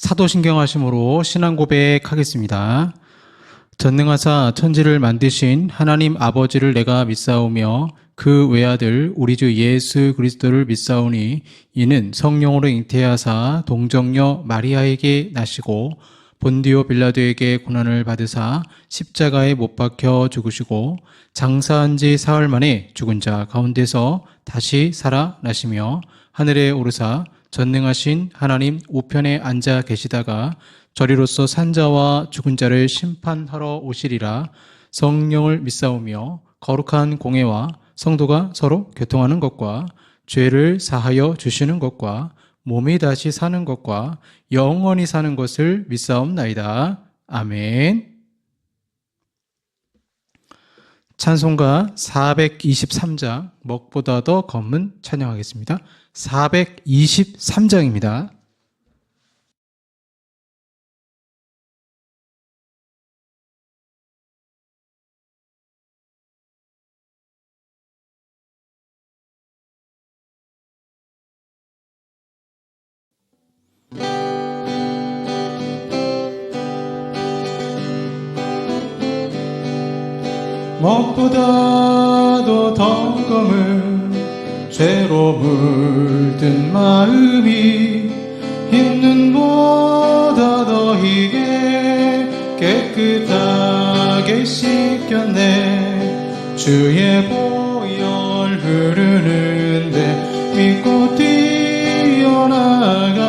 사도신경하심으로 신앙 고백하겠습니다. 전능하사 천지를 만드신 하나님 아버지를 내가 믿사오며 그 외아들 우리 주 예수 그리스도를 믿사오니 이는 성령으로 잉태하사 동정녀 마리아에게 나시고 본디오 빌라도에게 고난을 받으사 십자가에 못 박혀 죽으시고 장사한 지 사흘 만에 죽은 자 가운데서 다시 살아나시며 하늘에 오르사 전능하신 하나님 우편에 앉아 계시다가 저리로서 산자와 죽은 자를 심판하러 오시리라. 성령을 믿사오며 거룩한 공회와 성도가 서로 교통하는 것과 죄를 사하여 주시는 것과 몸이 다시 사는 것과 영원히 사는 것을 믿사옵나이다. 아멘. 찬송가 423장 먹보다 더 검은 찬양하겠습니다. 423장입니다. 먹보다도 더 검은 죄로 물든 마음이 흰눈보다 더 희게 깨끗하게 씻겼네. 주의 보혈 흐르는데 믿고 뛰어나가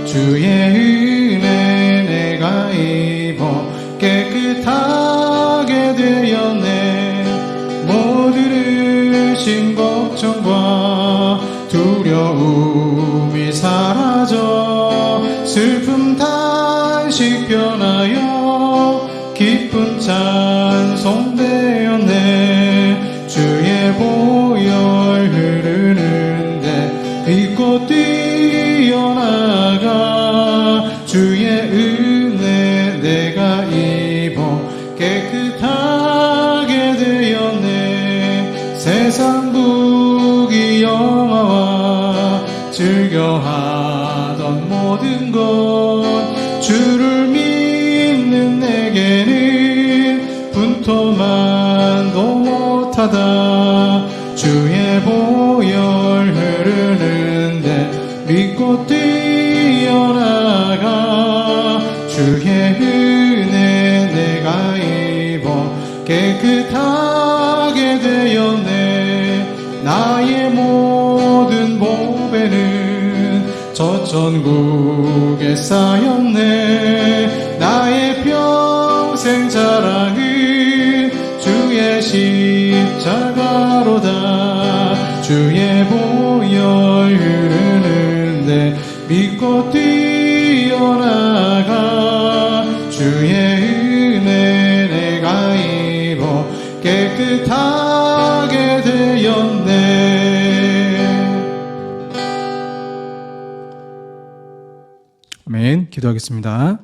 주의 은혜 내가 입어 깨끗하게 되었네. 모든 의심 걱정과 두려움이 사라져 슬픔 단식 변하여 기쁜 찬송 되었네. 주의 보혈 흐르는데 믿고 뛰어나가 주의 은혜 내가 입어 깨끗하게 되었네. 세상 부귀 영화와 즐겨하던 모든 것 주를 믿는 내게는 분토만도 못하다. 주의 보혈 흐르는데 믿고 뛰어나가 주의 은혜 내가 입어 깨끗하게 되었네. 나의 모든 보배는 저 천국에 쌓였네. 나의 평생 자랑은 주의 십자가로다. 주의 보혈 흐르는데 믿고 뛰어나가 주의 은혜 내가 입어 깨끗하게 되었네. 아멘. 기도하겠습니다.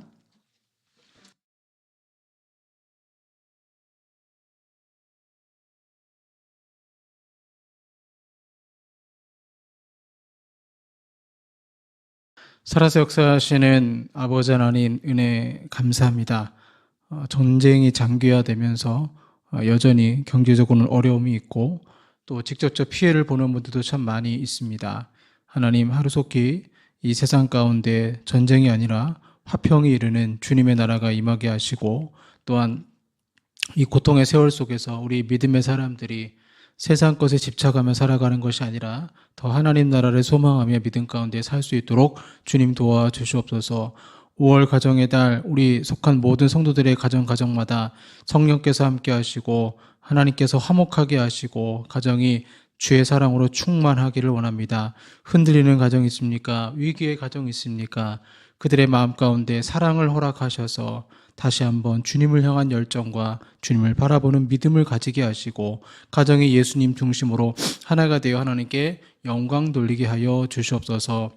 살아서 역사하시는 아버지 하나님 은혜 감사합니다. 전쟁이 장기화되면서 여전히 경제적으로는 어려움이 있고 또 직접적 피해를 보는 분들도 참 많이 있습니다. 하나님 하루속히 이 세상 가운데 전쟁이 아니라 화평이 이르는 주님의 나라가 임하게 하시고 또한 이 고통의 세월 속에서 우리 믿음의 사람들이 세상 것에 집착하며 살아가는 것이 아니라 더 하나님 나라를 소망하며 믿음 가운데 살 수 있도록 주님 도와주시옵소서. 5월 가정의 달 우리 속한 모든 성도들의 가정마다 성령께서 함께 하시고 하나님께서 화목하게 하시고 가정이 주의 사랑으로 충만하기를 원합니다. 흔들리는 가정 있습니까? 위기의 가정 있습니까? 그들의 마음 가운데 사랑을 허락하셔서 다시 한번 주님을 향한 열정과 주님을 바라보는 믿음을 가지게 하시고 가정이 예수님 중심으로 하나가 되어 하나님께 영광 돌리게 하여 주시옵소서.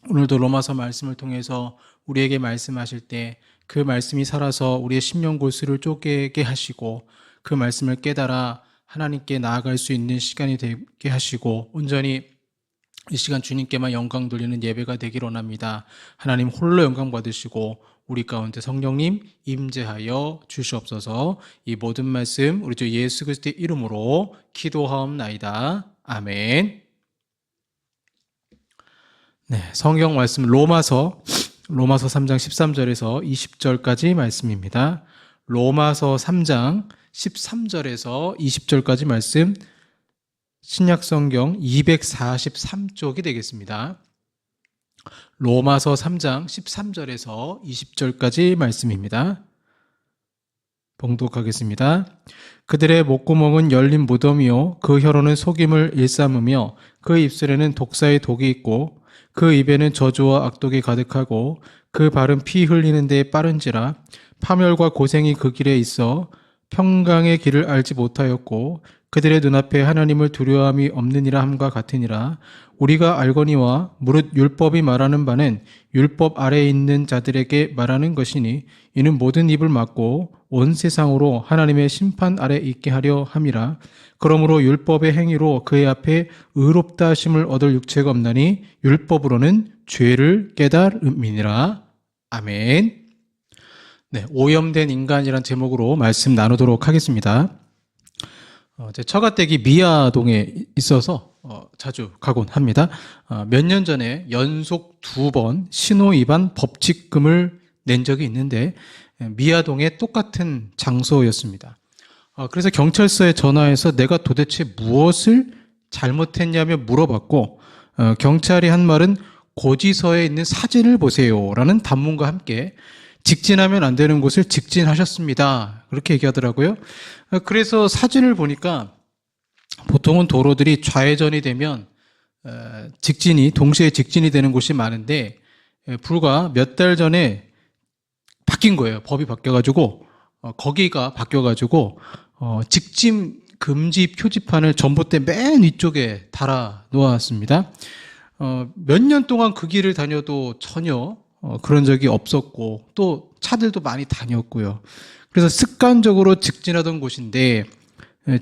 오늘도 로마서 말씀을 통해서 우리에게 말씀하실 때 그 말씀이 살아서 우리의 심령 골수를 쪼개게 하시고 그 말씀을 깨달아 하나님께 나아갈 수 있는 시간이 되게 하시고 온전히 이 시간 주님께만 영광 돌리는 예배가 되기를 원합니다. 하나님 홀로 영광 받으시고 우리 가운데 성령님 임재하여 주시옵소서. 이 모든 말씀 우리 주 예수 그리스도의 이름으로 기도하옵나이다. 아멘. 네, 성경 말씀 로마서 3장 13절에서 20절까지 말씀입니다. 로마서 3장 13절에서 20절까지 말씀, 신약성경 243쪽이 되겠습니다. 로마서 3장 13절에서 20절까지 말씀입니다. 봉독하겠습니다. 그들의 목구멍은 열린 무덤이요 그 혀로는 속임을 일삼으며 그 입술에는 독사의 독이 있고 그 입에는 저주와 악독이 가득하고 그 발은 피 흘리는 데에 빠른지라 파멸과 고생이 그 길에 있어 평강의 길을 알지 못하였고 그들의 눈앞에 하나님을 두려움이 없느니라 함과 같으니라. 우리가 알거니와 무릇 율법이 말하는 바는 율법 아래에 있는 자들에게 말하는 것이니 이는 모든 입을 막고 온 세상으로 하나님의 심판 아래 있게 하려 함이라. 그러므로 율법의 행위로 그의 앞에 의롭다 하심을 얻을 육체가 없나니 율법으로는 죄를 깨달음이니라. 아멘. 네, 오염된 인간이란 제목으로 말씀 나누도록 하겠습니다. 제 처가댁이 미아동에 있어서 자주 가곤 합니다. 몇 년 전에 연속 2번 신호위반 법칙금을 낸 적이 있는데 미아동의 똑같은 장소였습니다. 그래서 경찰서에 전화해서 내가 도대체 무엇을 잘못했냐며 물어봤고 경찰이 한 말은 고지서에 있는 사진을 보세요 라는 단문과 함께 직진하면 안 되는 곳을 직진하셨습니다. 그렇게 얘기하더라고요. 그래서 사진을 보니까 보통은 도로들이 좌회전이 되면 동시에 직진이 되는 곳이 많은데 불과 몇 달 전에 바뀐 거예요. 법이 바뀌어가지고 거기가 바뀌어가지고 직진 금지 표지판을 전봇대 맨 위쪽에 달아 놓았습니다. 몇 년 동안 그 길을 다녀도 전혀 그런 적이 없었고 또 차들도 많이 다녔고요. 그래서 습관적으로 직진하던 곳인데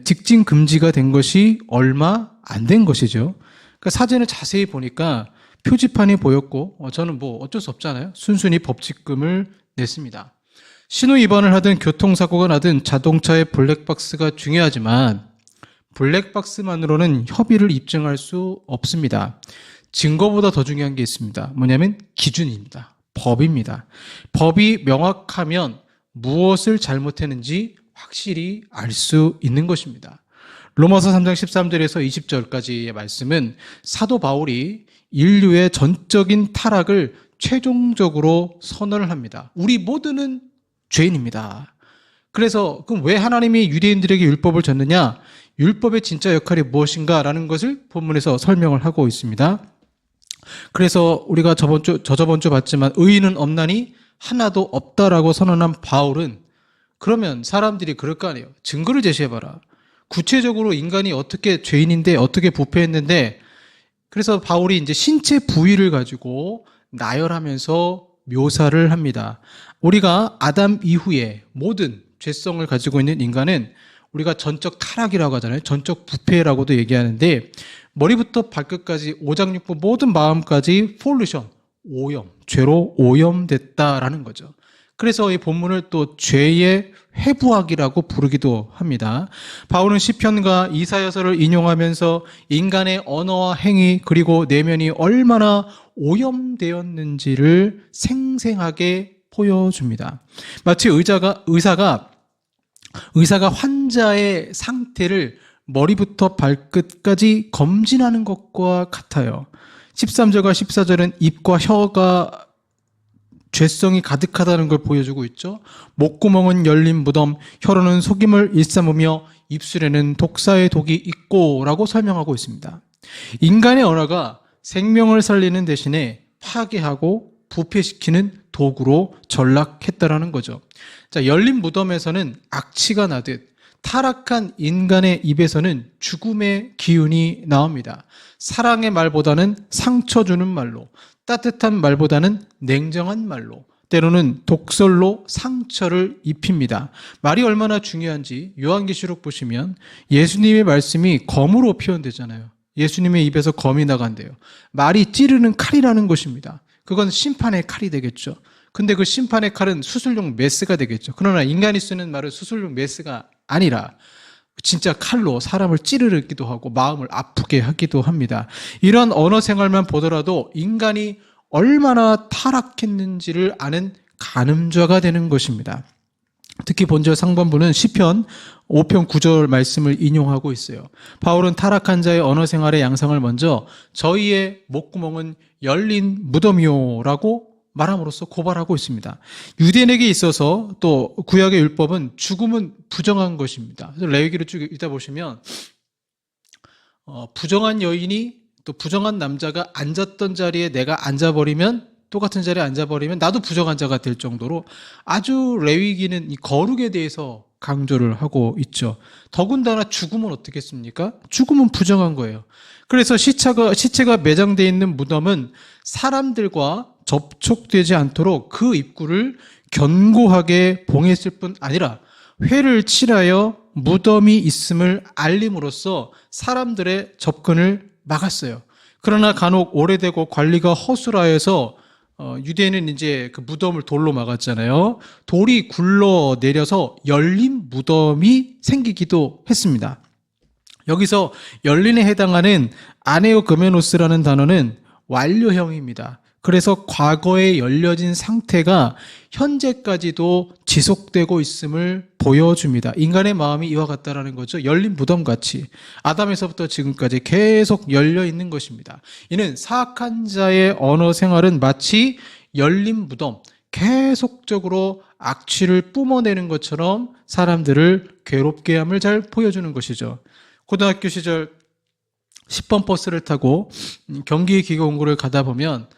직진 금지가 된 것이 얼마 안 된 것이죠. 그러니까 사진을 자세히 보니까 표지판이 보였고 저는 뭐 어쩔 수 없잖아요. 순순히 법칙금을 냈습니다. 신호 위반을 하든 교통사고가 나든 자동차의 블랙박스가 중요하지만 블랙박스만으로는 협의를 입증할 수 없습니다. 증거보다 더 중요한 게 있습니다. 뭐냐면 기준입니다. 법입니다. 법이 명확하면 무엇을 잘못했는지 확실히 알 수 있는 것입니다. 로마서 3장 13절에서 20절까지의 말씀은 사도 바울이 인류의 전적인 타락을 최종적으로 선언을 합니다. 우리 모두는 죄인입니다. 그래서 그럼 왜 하나님이 유대인들에게 율법을 줬느냐? 율법의 진짜 역할이 무엇인가라는 것을 본문에서 설명을 하고 있습니다. 그래서 우리가 저저번 주 봤지만 의인은 없나니 하나도 없다라고 선언한 바울은 그러면 사람들이 그럴 거 아니에요. 증거를 제시해봐라. 구체적으로 인간이 어떻게 죄인인데 어떻게 부패했는데 그래서 바울이 이제 신체 부위를 가지고 나열하면서 묘사를 합니다. 우리가 아담 이후에 모든 죄성을 가지고 있는 인간은 우리가 전적 타락이라고 하잖아요. 전적 부패라고도 얘기하는데 머리부터 발끝까지 오장육부 모든 마음까지 폴루션, 오염, 죄로 오염됐다라는 거죠. 그래서 이 본문을 또 죄의 회부학이라고 부르기도 합니다. 바울은 시편과 이사야서를 인용하면서 인간의 언어와 행위 그리고 내면이 얼마나 오염되었는지를 생생하게 보여줍니다. 마치 의사가 환자의 상태를 머리부터 발끝까지 검진하는 것과 같아요. 13절과 14절은 입과 혀가 죄성이 가득하다는 걸 보여주고 있죠. 목구멍은 열린 무덤, 혀로는 속임을 일삼으며 입술에는 독사의 독이 있고 라고 설명하고 있습니다. 인간의 언어가 생명을 살리는 대신에 파괴하고 부패시키는 도구로 전락했다라는 거죠. 자, 열린 무덤에서는 악취가 나듯 타락한 인간의 입에서는 죽음의 기운이 나옵니다. 사랑의 말보다는 상처 주는 말로, 따뜻한 말보다는 냉정한 말로, 때로는 독설로 상처를 입힙니다. 말이 얼마나 중요한지 요한계시록 보시면 예수님의 말씀이 검으로 표현되잖아요. 예수님의 입에서 검이 나간대요. 말이 찌르는 칼이라는 것입니다. 그건 심판의 칼이 되겠죠. 근데 그 심판의 칼은 수술용 메스가 되겠죠. 그러나 인간이 쓰는 말은 수술용 메스가 아니라 진짜 칼로 사람을 찌르기도 하고 마음을 아프게 하기도 합니다. 이런 언어 생활만 보더라도 인간이 얼마나 타락했는지를 아는 가늠죄가 되는 것입니다. 특히 본절 상반부는 시편 5편 9절 말씀을 인용하고 있어요. 바울은 타락한 자의 언어 생활의 양상을 먼저 저희의 목구멍은 열린 무덤이요라고 말함으로써 고발하고 있습니다. 유대인에게 있어서 또 구약의 율법은 죽음은 부정한 것입니다. 그래서 레위기를 쭉 읽다 보시면 부정한 여인이 또 부정한 남자가 앉았던 자리에 내가 앉아버리면 똑같은 자리에 앉아버리면 나도 부정한 자가 될 정도로 아주 레위기는 이 거룩에 대해서 강조를 하고 있죠. 더군다나 죽음은 어떻겠습니까? 죽음은 부정한 거예요. 그래서 시체가 매장되어 있는 무덤은 사람들과 접촉되지 않도록 그 입구를 견고하게 봉했을 뿐 아니라 회를 칠하여 무덤이 있음을 알림으로써 사람들의 접근을 막았어요. 그러나 간혹 오래되고 관리가 허술하여서 유대인은 이제 그 무덤을 돌로 막았잖아요. 돌이 굴러 내려서 열린 무덤이 생기기도 했습니다. 여기서 열린에 해당하는 아네오그메노스라는 단어는 완료형입니다. 그래서 과거에 열려진 상태가 현재까지도 지속되고 있음을 보여줍니다. 인간의 마음이 이와 같다라는 거죠. 열린 무덤같이 아담에서부터 지금까지 계속 열려 있는 것입니다. 이는 사악한 자의 언어 생활은 마치 열린 무덤, 계속적으로 악취를 뿜어내는 것처럼 사람들을 괴롭게 함을 잘 보여주는 것이죠. 고등학교 시절 10번 버스를 타고 경기 기계공고를 가다 보면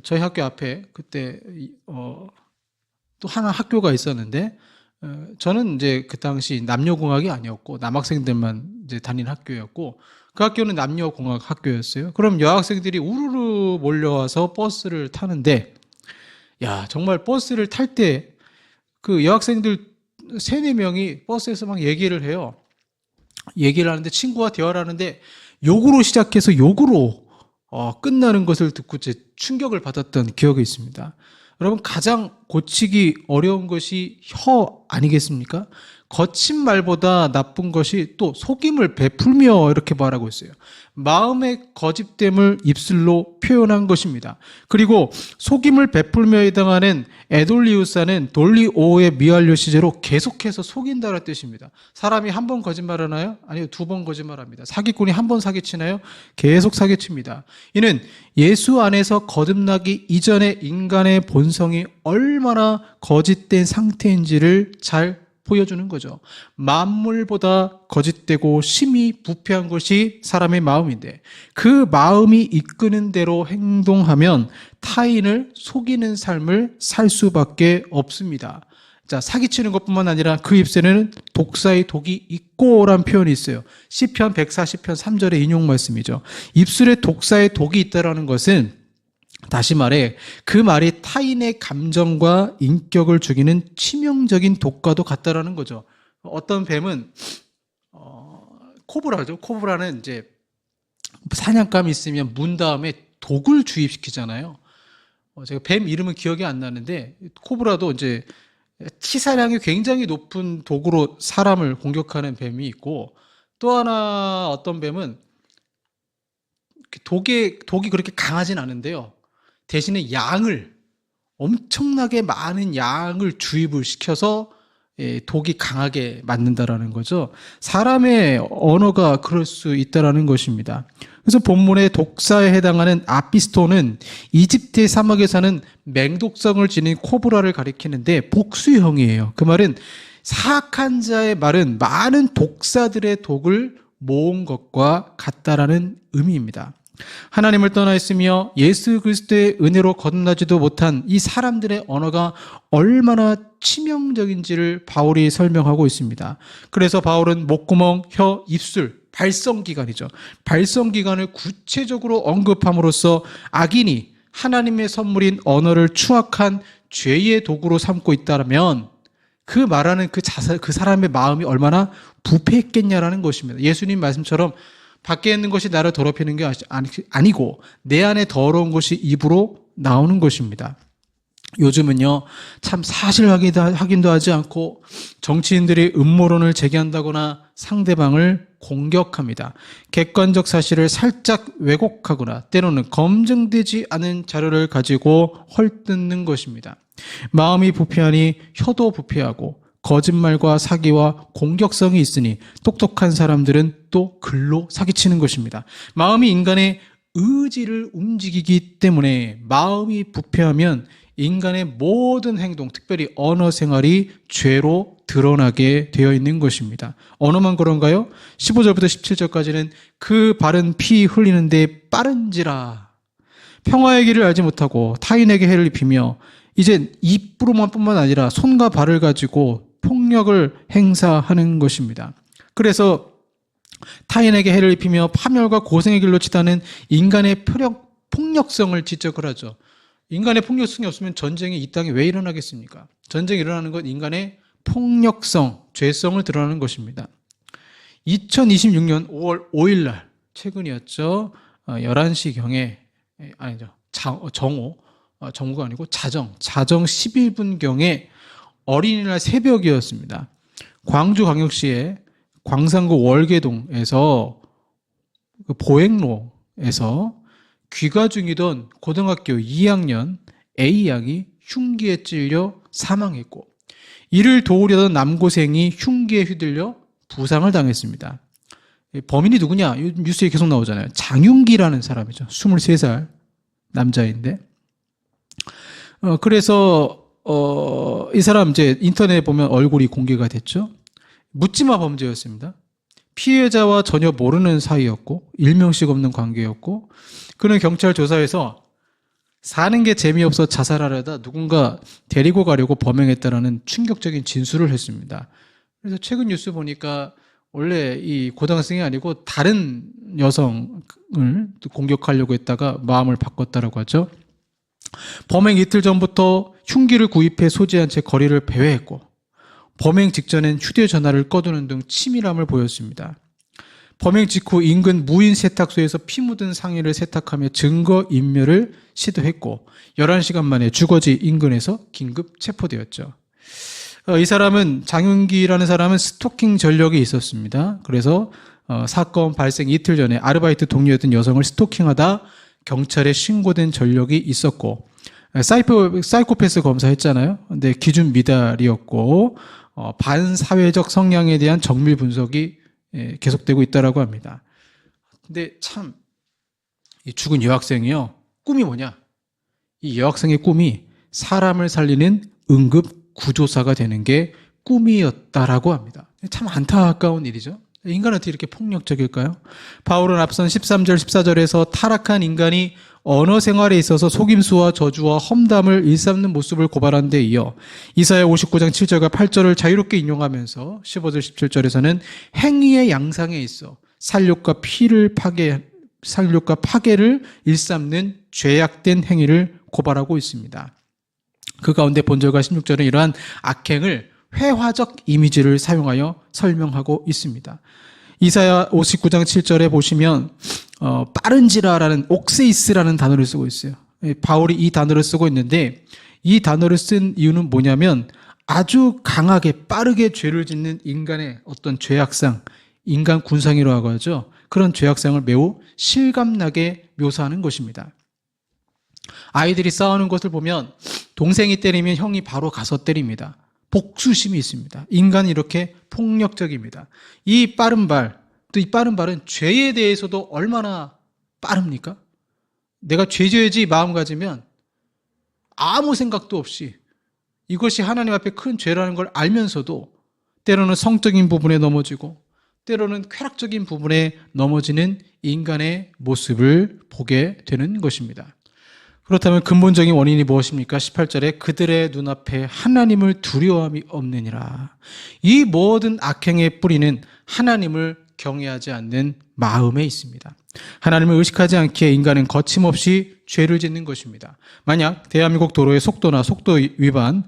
저희 학교 앞에 그때 또 하나 학교가 있었는데 저는 이제 그 당시 남녀공학이 아니었고 남학생들만 이제 다닌 학교였고 그 학교는 남녀공학 학교였어요. 그럼 여학생들이 우르르 몰려와서 버스를 타는데 야 정말 버스를 탈 때 그 여학생들 3-4명이 버스에서 막 얘기를 해요. 얘기를 하는데 친구와 대화를 하는데 욕으로 시작해서 욕으로 끝나는 것을 듣고 제 충격을 받았던 기억이 있습니다. 여러분 가장 고치기 어려운 것이 혀 아니겠습니까? 거친 말보다 나쁜 것이 또 속임을 베풀며 이렇게 말하고 있어요. 마음의 거짓됨을 입술로 표현한 것입니다. 그리고 속임을 베풀며에 해당하는 에돌리우사는 돌리오의 미완료 시제로 계속해서 속인다는 뜻입니다. 사람이 한 번 거짓말하나요? 아니요, 2번 거짓말합니다. 사기꾼이 한 번 사기치나요? 계속 사기칩니다. 이는 예수 안에서 거듭나기 이전의 인간의 본성이 얼마나 거짓된 상태인지를 잘 보여주는 거죠. 만물보다 거짓되고 심히 부패한 것이 사람의 마음인데 그 마음이 이끄는 대로 행동하면 타인을 속이는 삶을 살 수밖에 없습니다. 자, 사기치는 것뿐만 아니라 그 입술에는 독사의 독이 있고라는 표현이 있어요. 시편 140편 3절의 인용 말씀이죠. 입술에 독사의 독이 있다라는 것은 다시 말해 그 말이 타인의 감정과 인격을 죽이는 치명적인 독과도 같다라는 거죠. 어떤 뱀은 코브라죠. 코브라는 이제 사냥감이 있으면 문 다음에 독을 주입시키잖아요. 제가 뱀 이름은 기억이 안 나는데 코브라도 이제 치사량이 굉장히 높은 독으로 사람을 공격하는 뱀이 있고 또 하나 어떤 뱀은 독이 그렇게 강하진 않은데요. 대신에 엄청나게 많은 양을 주입을 시켜서 독이 강하게 맞는다라는 거죠. 사람의 언어가 그럴 수 있다라는 것입니다. 그래서 본문의 독사에 해당하는 아피스토는 이집트의 사막에 사는 맹독성을 지닌 코브라를 가리키는데 복수형이에요. 그 말은 사악한 자의 말은 많은 독사들의 독을 모은 것과 같다라는 의미입니다. 하나님을 떠나 있으며 예수 그리스도의 은혜로 거듭나지도 못한 이 사람들의 언어가 얼마나 치명적인지를 바울이 설명하고 있습니다. 그래서 바울은 목구멍, 혀, 입술, 발성기관이죠. 발성기관을 구체적으로 언급함으로써 악인이 하나님의 선물인 언어를 추악한 죄의 도구로 삼고 있다면 그 말하는 그 사람의 마음이 얼마나 부패했겠냐라는 것입니다. 예수님 말씀처럼 밖에 있는 것이 나를 더럽히는 게 아니고 내 안에 더러운 것이 입으로 나오는 것입니다. 요즘은요, 참 사실 확인도 하지 않고 정치인들이 음모론을 제기한다거나 상대방을 공격합니다. 객관적 사실을 살짝 왜곡하거나 때로는 검증되지 않은 자료를 가지고 헐뜯는 것입니다. 마음이 부패하니 혀도 부패하고 거짓말과 사기와 공격성이 있으니 똑똑한 사람들은 또 글로 사기치는 것입니다. 마음이 인간의 의지를 움직이기 때문에 마음이 부패하면 인간의 모든 행동, 특별히 언어 생활이 죄로 드러나게 되어 있는 것입니다. 언어만 그런가요? 15절부터 17절까지는 그 바른 피 흘리는데 빠른지라 평화의 길을 알지 못하고 타인에게 해를 입히며 이제 입으로만 뿐만 아니라 손과 발을 가지고 폭력을 행사하는 것입니다. 그래서 타인에게 해를 입히며 파멸과 고생의 길로 치닫는 인간의 폭력성을 지적을 하죠. 인간의 폭력성이 없으면 전쟁이 이 땅에 왜 일어나겠습니까? 전쟁이 일어나는 건 인간의 폭력성, 죄성을 드러나는 것입니다. 2026년 5월 5일 날 최근이었죠. 11시경에 아니죠. 정오가 아니고 자정 11분경에 어린이날 새벽이었습니다. 광주광역시의 광산구 월계동에서 그 보행로에서 귀가 중이던 고등학교 2학년 A양이 흉기에 찔려 사망했고 이를 도우려던 남고생이 흉기에 휘둘려 부상을 당했습니다. 범인이 누구냐? 뉴스에 계속 나오잖아요. 장윤기라는 사람이죠. 23살 남자인데 그래서 이 사람 이제 인터넷에 보면 얼굴이 공개가 됐죠. 묻지마 범죄였습니다. 피해자와 전혀 모르는 사이였고 일명씩 없는 관계였고 그는 경찰 조사에서 사는 게 재미없어 자살하려다 누군가 데리고 가려고 범행했다라는 충격적인 진술을 했습니다. 그래서 최근 뉴스 보니까 원래 이 고등학생이 아니고 다른 여성을 공격하려고 했다가 마음을 바꿨다라고 하죠. 범행 이틀 전부터 흉기를 구입해 소지한 채 거리를 배회했고 범행 직전엔 휴대전화를 꺼두는 등 치밀함을 보였습니다. 범행 직후 인근 무인 세탁소에서 피 묻은 상의를 세탁하며 증거인멸을 시도했고 11시간 만에 주거지 인근에서 긴급 체포되었죠. 이 사람은 장윤기라는 사람은 스토킹 전력이 있었습니다. 그래서 사건 발생 이틀 전에 아르바이트 동료였던 여성을 스토킹하다 경찰에 신고된 전력이 있었고 사이코패스 검사했잖아요. 근데 기준 미달이었고 반사회적 성향에 대한 정밀 분석이 계속되고 있다라고 합니다. 근데 참 이 죽은 여학생이요. 꿈이 뭐냐? 이 여학생의 꿈이 사람을 살리는 응급 구조사가 되는 게 꿈이었다라고 합니다. 참 안타까운 일이죠. 인간은 어떻게 이렇게 폭력적일까요? 바울은 앞선 13절, 14절에서 타락한 인간이 언어 생활에 있어서 속임수와 저주와 험담을 일삼는 모습을 고발한 데 이어 이사야 59장 7절과 8절을 자유롭게 인용하면서 15절, 17절에서는 행위의 양상에 있어 살육과 파괴를 일삼는 죄악된 행위를 고발하고 있습니다. 그 가운데 본절과 16절은 이러한 악행을 회화적 이미지를 사용하여 설명하고 있습니다. 이사야 59장 7절에 보시면 빠른지라라는 옥세이스라는 단어를 쓰고 있어요. 바울이 이 단어를 쓰고 있는데 이 단어를 쓴 이유는 뭐냐면 아주 강하게 빠르게 죄를 짓는 인간의 어떤 죄악상, 인간 군상이라고 하죠. 그런 죄악상을 매우 실감나게 묘사하는 것입니다. 아이들이 싸우는 것을 보면 동생이 때리면 형이 바로 가서 때립니다. 복수심이 있습니다. 인간은 이렇게 폭력적입니다. 이 빠른 발, 또 이 빠른 발은 죄에 대해서도 얼마나 빠릅니까? 내가 죄 지어야지 마음 가지면 아무 생각도 없이 이것이 하나님 앞에 큰 죄라는 걸 알면서도 때로는 성적인 부분에 넘어지고 때로는 쾌락적인 부분에 넘어지는 인간의 모습을 보게 되는 것입니다. 그렇다면 근본적인 원인이 무엇입니까? 18절에 그들의 눈앞에 하나님을 두려움이 없느니라. 이 모든 악행의 뿌리는 하나님을 경외하지 않는 마음에 있습니다. 하나님을 의식하지 않기에 인간은 거침없이 죄를 짓는 것입니다. 만약 대한민국 도로의 속도나 속도 위반,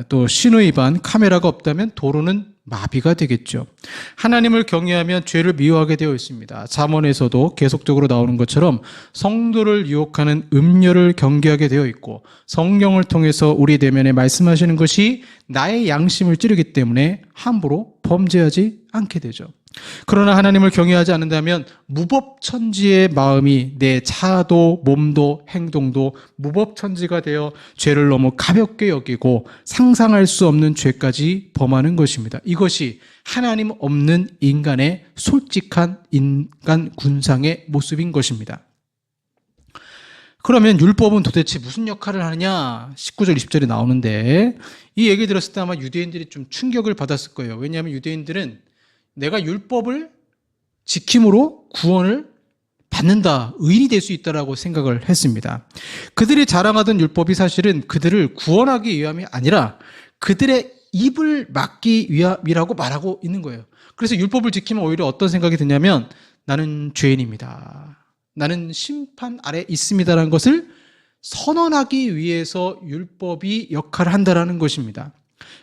또 신호위반, 카메라가 없다면 도로는 마비가 되겠죠. 하나님을 경외하면 죄를 미워하게 되어 있습니다. 잠언에서도 계속적으로 나오는 것처럼 성도를 유혹하는 음료를 경계하게 되어 있고, 성령을 통해서 우리 내면에 말씀하시는 것이 나의 양심을 찌르기 때문에 함부로 범죄하지 않게 되죠. 그러나 하나님을 경외하지 않는다면 무법천지의 마음이 내 차도 몸도 행동도 무법천지가 되어 죄를 너무 가볍게 여기고 상상할 수 없는 죄까지 범하는 것입니다. 이것이 하나님 없는 인간의 솔직한 인간 군상의 모습인 것입니다. 그러면 율법은 도대체 무슨 역할을 하느냐? 19절, 20절에 나오는데, 이 얘기 들었을 때 아마 유대인들이 좀 충격을 받았을 거예요. 왜냐하면 유대인들은 내가 율법을 지킴으로 구원을 받는다, 의인이 될 수 있다라고 생각을 했습니다. 그들이 자랑하던 율법이 사실은 그들을 구원하기 위함이 아니라 그들의 입을 막기 위함이라고 말하고 있는 거예요. 그래서 율법을 지키면 오히려 어떤 생각이 드냐면, 나는 죄인입니다, 나는 심판 아래 있습니다라는 것을 선언하기 위해서 율법이 역할을 한다라는 것입니다.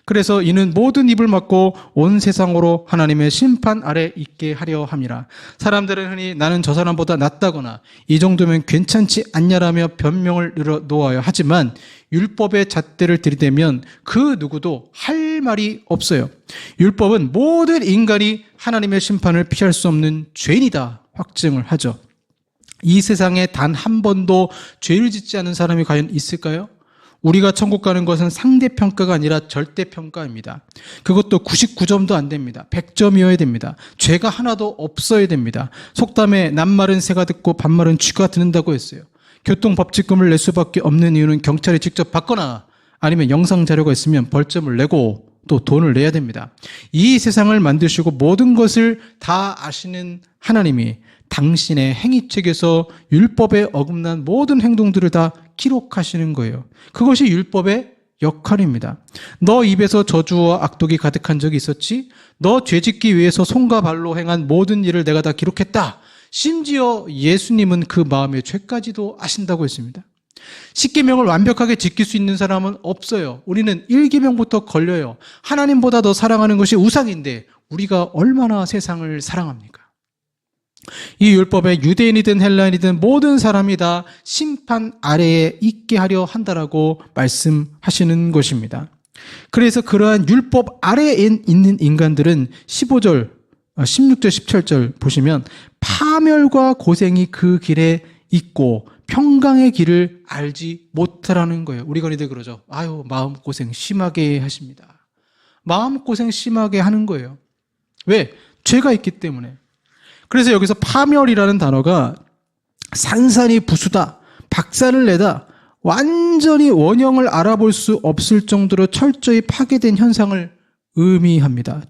그래서 이는 모든 입을 막고 온 세상으로 하나님의 심판 아래 있게 하려 함이라. 사람들은 흔히 나는 저 사람보다 낫다거나 이 정도면 괜찮지 않냐라며 변명을 늘어놓아요. 하지만 율법의 잣대를 들이대면 그 누구도 할 말이 없어요. 율법은 모든 인간이 하나님의 심판을 피할 수 없는 죄인이다 확증을 하죠. 이 세상에 단 한 번도 죄를 짓지 않은 사람이 과연 있을까요? 우리가 천국 가는 것은 상대평가가 아니라 절대평가입니다. 그것도 99점도 안 됩니다. 100점이어야 됩니다. 죄가 하나도 없어야 됩니다. 속담에 낱말은 새가 듣고 반말은 쥐가 듣는다고 했어요. 교통법칙금을 낼 수밖에 없는 이유는 경찰이 직접 받거나 아니면 영상자료가 있으면 벌점을 내고 또 돈을 내야 됩니다. 이 세상을 만드시고 모든 것을 다 아시는 하나님이 당신의 행위책에서 율법에 어긋난 모든 행동들을 다 기록하시는 거예요. 그것이 율법의 역할입니다. 너 입에서 저주와 악독이 가득한 적이 있었지? 너 죄짓기 위해서 손과 발로 행한 모든 일을 내가 다 기록했다. 심지어 예수님은 그 마음의 죄까지도 아신다고 했습니다. 10계명을 완벽하게 지킬 수 있는 사람은 없어요. 우리는 1계명부터 걸려요. 하나님보다 더 사랑하는 것이 우상인데 우리가 얼마나 세상을 사랑합니까? 이 율법에 유대인이든 헬라인이든 모든 사람이 다 심판 아래에 있게 하려 한다라고 말씀하시는 것입니다. 그래서 그러한 율법 아래에 있는 인간들은 15절, 16절, 17절 보시면 파멸과 고생이 그 길에 있고 평강의 길을 알지 못하라는 거예요. 우리 건이들 그러죠. 아유, 마음고생 심하게 하십니다. 마음고생 심하게 하는 거예요. 왜? 죄가 있기 때문에. 그래서 여기서 파멸이라는 단어가 산산이 부수다, 박살을 내다, 완전히 원형을 알아볼 수 없을 정도로 철저히 파괴된 현상을 의미합니다.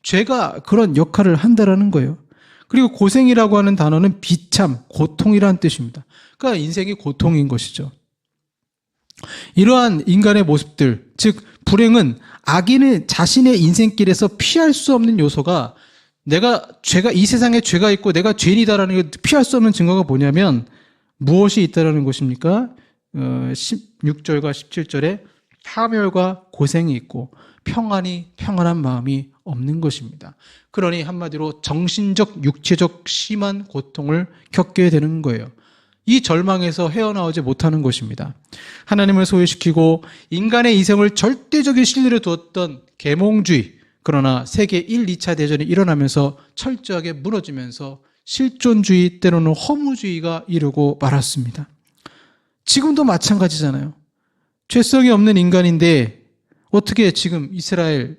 죄가 그런 역할을 한다라는 거예요. 그리고 고생이라고 하는 단어는 비참, 고통이라는 뜻입니다. 그러니까 인생이 고통인 것이죠. 이러한 인간의 모습들, 즉 불행은 악인은 자신의 인생길에서 피할 수 없는 요소가 이 세상에 죄가 있고 내가 죄인이다라는 걸 피할 수 없는 증거가 뭐냐면 무엇이 있다라는 것입니까? 16절과 17절에 파멸과 고생이 있고 평안한 마음이 없는 것입니다. 그러니 한마디로 정신적, 육체적 심한 고통을 겪게 되는 거예요. 이 절망에서 헤어나오지 못하는 것입니다. 하나님을 소외시키고 인간의 이성을 절대적인 신뢰를 두었던 계몽주의, 그러나 세계 1, 2차 대전이 일어나면서 철저하게 무너지면서 실존주의, 때로는 허무주의가 이르고 말았습니다. 지금도 마찬가지잖아요. 죄성이 없는 인간인데 어떻게 지금 이스라엘,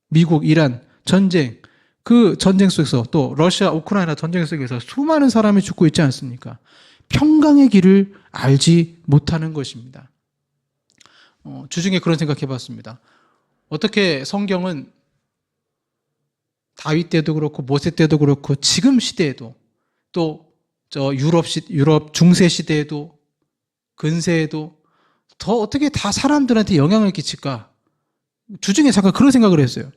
미국, 이란 전쟁, 그 전쟁 속에서 또 러시아, 우크라이나 전쟁 속에서 수많은 사람이 죽고 있지 않습니까? 평강의 길을 알지 못하는 것입니다. 주중에 그런 생각해 봤습니다. 어떻게 성경은 다윗 때도 그렇고 모세 때도 그렇고 지금 시대에도 또 유럽 중세 시대에도 근세에도 더 어떻게 다 사람들한테 영향을 끼칠까? 주중에 잠깐 그런 생각을 했어요.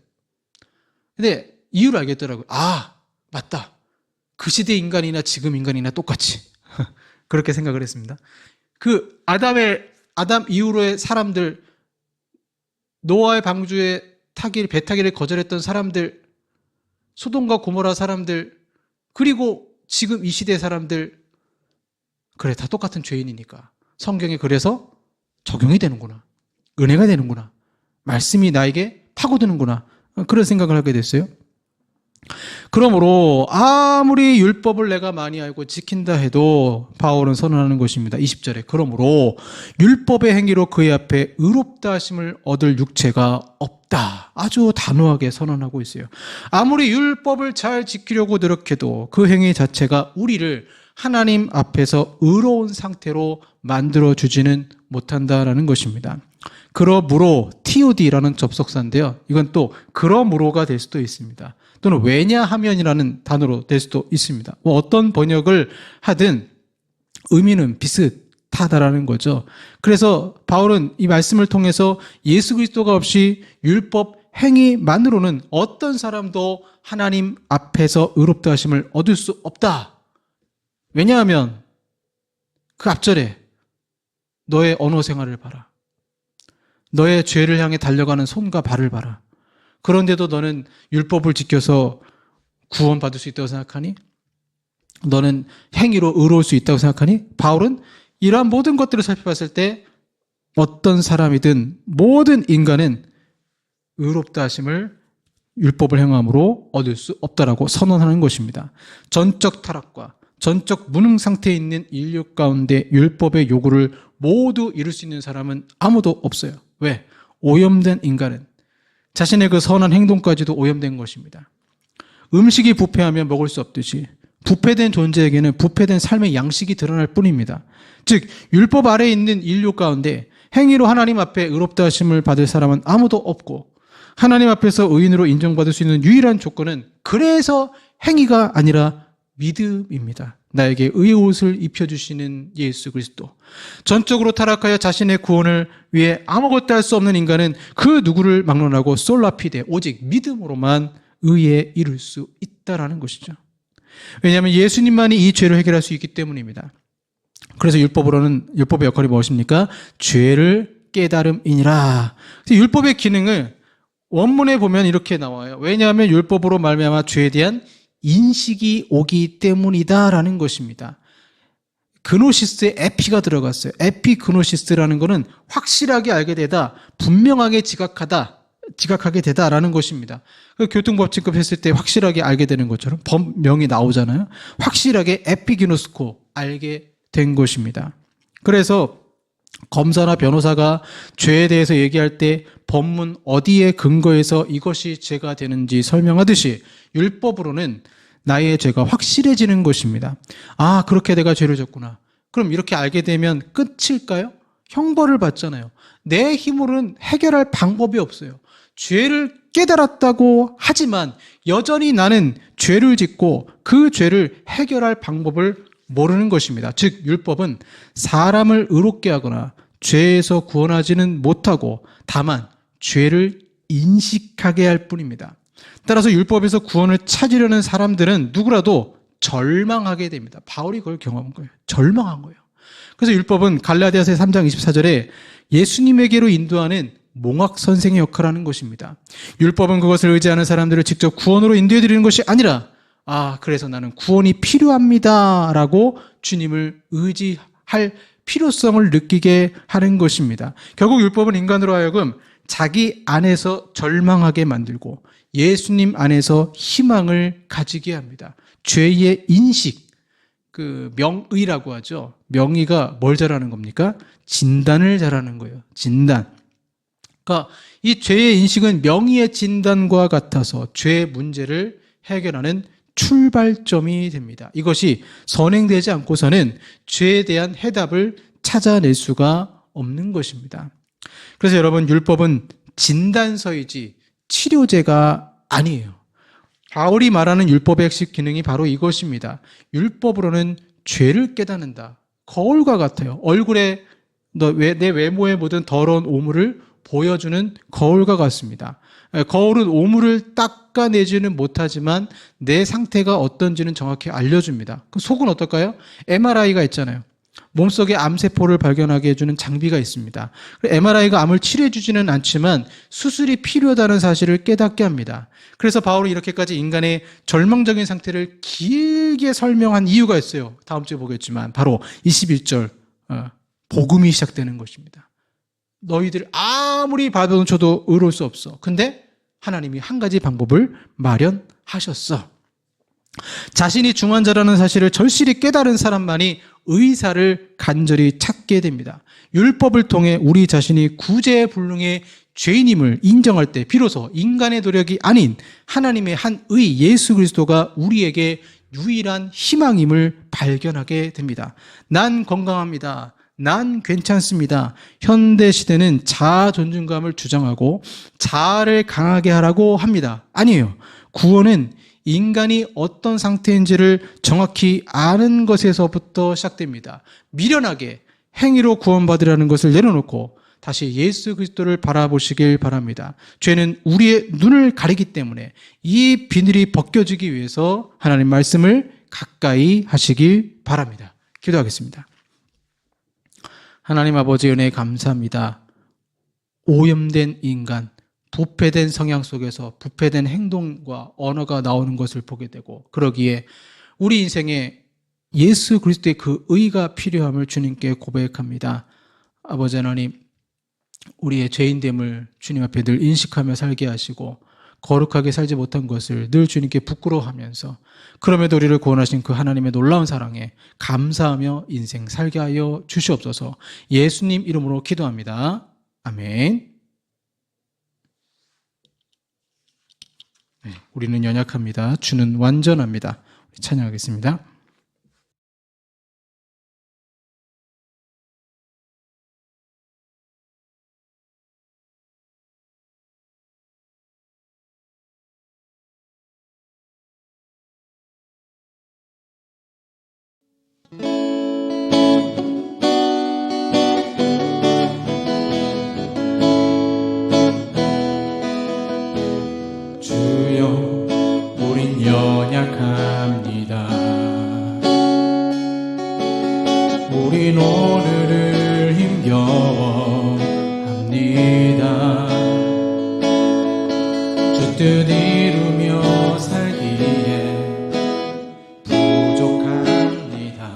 근데 이유를 알겠더라고요. 아, 맞다. 그 시대 인간이나 지금 인간이나 똑같이 그렇게 생각을 했습니다. 그 아담 이후로의 사람들, 노아의 방주에 배 타기를 거절했던 사람들, 소돔과 고모라 사람들, 그리고 지금 이 시대 사람들, 그래, 다 똑같은 죄인이니까 성경에 그래서 적용이 되는구나, 은혜가 되는구나, 말씀이 나에게 파고드는구나, 그런 생각을 하게 됐어요. 그러므로 아무리 율법을 내가 많이 알고 지킨다 해도 바울은 선언하는 것입니다. 20절에 그러므로 율법의 행위로 그의 앞에 의롭다 하심을 얻을 육체가 없다. 아주 단호하게 선언하고 있어요. 아무리 율법을 잘 지키려고 노력해도 그 행위 자체가 우리를 하나님 앞에서 의로운 상태로 만들어주지는 못한다라는 것입니다. 그러므로 TOD라는 접속사인데요. 이건 또 그러므로가 될 수도 있습니다. 또는 왜냐하면이라는 단어로 될 수도 있습니다. 어떤 번역을 하든 의미는 비슷하다라는 거죠. 그래서 바울은 이 말씀을 통해서 예수 그리스도가 없이 율법 행위만으로는 어떤 사람도 하나님 앞에서 의롭다 하심을 얻을 수 없다. 왜냐하면 그 앞절에 너의 언어 생활을 봐라. 너의 죄를 향해 달려가는 손과 발을 봐라. 그런데도 너는 율법을 지켜서 구원받을 수 있다고 생각하니? 너는 행위로 의로울 수 있다고 생각하니? 바울은 이러한 모든 것들을 살펴봤을 때 어떤 사람이든 모든 인간은 의롭다 하심을 율법을 행함으로 얻을 수 없다라고 선언하는 것입니다. 전적 타락과 전적 무능 상태에 있는 인류 가운데 율법의 요구를 모두 이룰 수 있는 사람은 아무도 없어요. 왜? 오염된 인간은 자신의 그 선한 행동까지도 오염된 것입니다. 음식이 부패하면 먹을 수 없듯이 부패된 존재에게는 부패된 삶의 양식이 드러날 뿐입니다. 즉 율법 아래에 있는 인류 가운데 행위로 하나님 앞에 의롭다 하심을 받을 사람은 아무도 없고 하나님 앞에서 의인으로 인정받을 수 있는 유일한 조건은 그래서 행위가 아니라 믿음입니다. 나에게 의의 옷을 입혀주시는 예수 그리스도. 전적으로 타락하여 자신의 구원을 위해 아무것도 할 수 없는 인간은 그 누구를 막론하고 솔라피데 오직 믿음으로만 의에 이룰 수 있다라는 것이죠. 왜냐하면 예수님만이 이 죄를 해결할 수 있기 때문입니다. 그래서 율법의 역할이 무엇입니까? 죄를 깨달음이니라. 율법의 기능을 원문에 보면 이렇게 나와요. 왜냐하면 율법으로 말미암아 죄에 대한 인식이 오기 때문이다라는 것입니다. 그노시스에 에피가 들어갔어요. 에피그노시스라는 것은 확실하게 알게 되다, 분명하게 지각하게 되다라는 것입니다. 그 교통법칙급 했을 때 확실하게 알게 되는 것처럼 법명이 나오잖아요. 확실하게 에피기노스코 알게 된 것입니다. 그래서 검사나 변호사가 죄에 대해서 얘기할 때 법문 어디에 근거해서 이것이 죄가 되는지 설명하듯이 율법으로는 나의 죄가 확실해지는 것입니다. 아, 그렇게 내가 죄를 졌구나. 그럼 이렇게 알게 되면 끝일까요? 형벌을 받잖아요. 내 힘으로는 해결할 방법이 없어요. 죄를 깨달았다고 하지만 여전히 나는 죄를 짓고 그 죄를 해결할 방법을 모르는 것입니다. 즉 율법은 사람을 의롭게 하거나 죄에서 구원하지는 못하고 다만 죄를 인식하게 할 뿐입니다. 따라서 율법에서 구원을 찾으려는 사람들은 누구라도 절망하게 됩니다. 바울이 그걸 경험한 거예요. 절망한 거예요. 그래서 율법은 갈라디아서 3장 24절에 예수님에게로 인도하는 몽학 선생의 역할을 하는 것입니다. 율법은 그것을 의지하는 사람들을 직접 구원으로 인도해 드리는 것이 아니라 그래서 나는 구원이 필요합니다 라고 주님을 의지할 필요성을 느끼게 하는 것입니다. 결국 율법은 인간으로 하여금 자기 안에서 절망하게 만들고 예수님 안에서 희망을 가지게 합니다. 죄의 인식, 그 명의라고 하죠. 명의가 뭘 잘하는 겁니까? 진단을 잘하는 거예요. 진단. 그러니까 이 죄의 인식은 명의의 진단과 같아서 죄의 문제를 해결하는 출발점이 됩니다. 이것이 선행되지 않고서는 죄에 대한 해답을 찾아낼 수가 없는 것입니다. 그래서 여러분, 율법은 진단서이지 치료제가 아니에요. 바울이 말하는 율법의 핵심 기능이 바로 이것입니다. 율법으로는 죄를 깨닫는다. 거울과 같아요. 얼굴에 내 외모에 묻은 더러운 오물을 보여주는 거울과 같습니다. 거울은 오물을 닦아내지는 못하지만 내 상태가 어떤지는 정확히 알려줍니다. 그 속은 어떨까요? MRI가 있잖아요. 몸속에 암세포를 발견하게 해주는 장비가 있습니다. MRI가 암을 치료해주지는 않지만 수술이 필요하다는 사실을 깨닫게 합니다. 그래서 바울이 이렇게까지 인간의 절망적인 상태를 길게 설명한 이유가 있어요. 다음 주에 보겠지만 바로 21절 복음이 시작되는 것입니다. 너희들 아무리 바벨론 쳐도 의로울 수 없어. 근데 하나님이 한 가지 방법을 마련하셨어. 자신이 중환자라는 사실을 절실히 깨달은 사람만이 의사를 간절히 찾게 됩니다. 율법을 통해 우리 자신이 구제불능의 죄인임을 인정할 때 비로소 인간의 노력이 아닌 하나님의 한 의 예수 그리스도가 우리에게 유일한 희망임을 발견하게 됩니다. 난 건강합니다. 난 괜찮습니다. 현대 시대는 자아 존중감을 주장하고 자아를 강하게 하라고 합니다. 아니에요. 구원은 인간이 어떤 상태인지를 정확히 아는 것에서부터 시작됩니다. 미련하게 행위로 구원받으라는 것을 내려놓고 다시 예수 그리스도를 바라보시길 바랍니다. 죄는 우리의 눈을 가리기 때문에 이 비늘이 벗겨지기 위해서 하나님 말씀을 가까이 하시길 바랍니다. 기도하겠습니다. 하나님 아버지 은혜에 감사합니다. 오염된 인간, 부패된 성향 속에서 부패된 행동과 언어가 나오는 것을 보게 되고 그러기에 우리 인생에 예수 그리스도의 그 의가 필요함을 주님께 고백합니다. 아버지 하나님, 우리의 죄인됨을 주님 앞에 늘 인식하며 살게 하시고 거룩하게 살지 못한 것을 늘 주님께 부끄러워하면서 그럼에도 우리를 구원하신 그 하나님의 놀라운 사랑에 감사하며 인생 살게 하여 주시옵소서. 예수님 이름으로 기도합니다. 아멘. 네, 우리는 연약합니다. 주는 완전합니다. 찬양하겠습니다. 주여 우린 연약합니다. 우린 오늘을 힘겨워합니다. 주 뜻 이루며 살기에 부족합니다.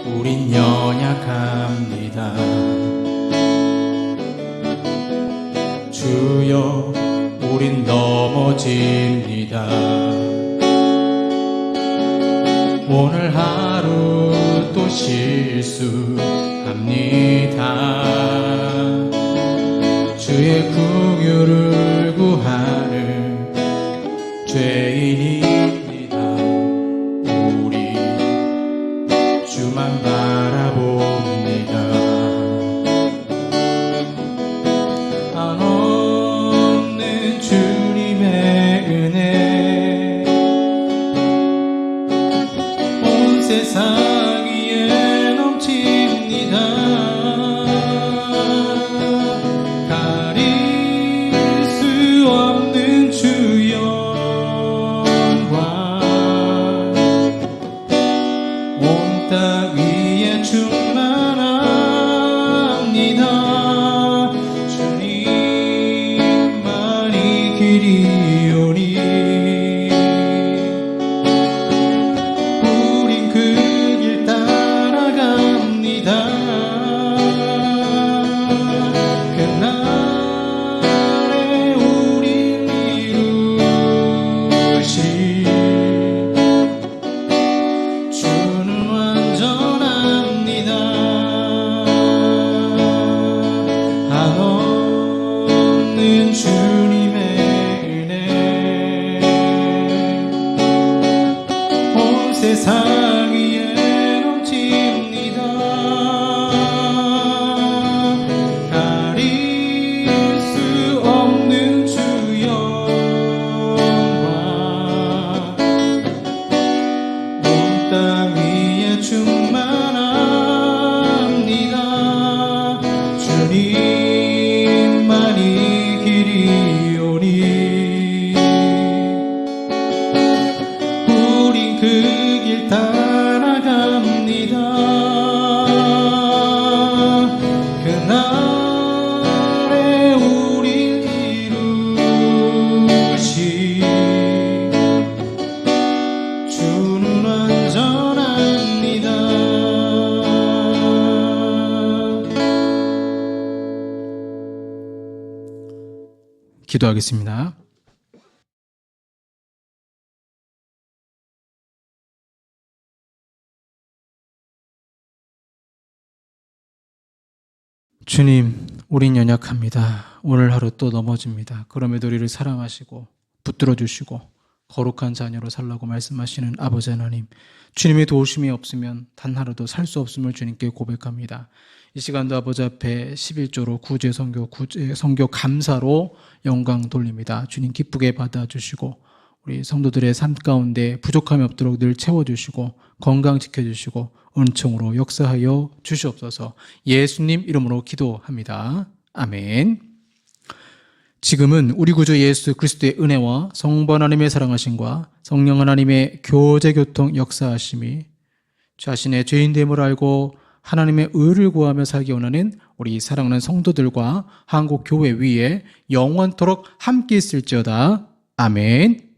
우린 연약합니다. 주여 우린 넘어집니다. 오늘 하루 또 실수합니다. 주의 긍휼을 구하는 죄인입니다. 우리 주만 바라봅니다. 한없는 주님의 은혜 온 세상 위에 넘칩니다. 가릴 수 없는 주 영광 온 땅 위에 충만합니다. 주님만이 길이오니 우린 그 길 따라갑니다. 그날에 우린 이루실 주는 완전합니다. 기도하겠습니다. 주님, 우린 연약합니다. 오늘 하루 또 넘어집니다. 그럼에도 우리를 사랑하시고 붙들어 주시고 거룩한 자녀로 살라고 말씀하시는 아버지 하나님, 주님의 도우심이 없으면 단 하루도 살 수 없음을 주님께 고백합니다. 이 시간도 아버지 앞에 11조로 구제 성교 감사로 영광 돌립니다. 주님 기쁘게 받아주시고 우리 성도들의 삶 가운데 부족함이 없도록 늘 채워주시고 건강 지켜주시고 은총으로 역사하여 주시옵소서. 예수님 이름으로 기도합니다. 아멘. 지금은 우리 구주 예수 그리스도의 은혜와 성부 하나님의 사랑하심과 성령 하나님의 교제교통 역사하심이 자신의 죄인됨을 알고 하나님의 의를 구하며 살기 원하는 우리 사랑하는 성도들과 한국 교회 위에 영원토록 함께 있을지어다. 아멘.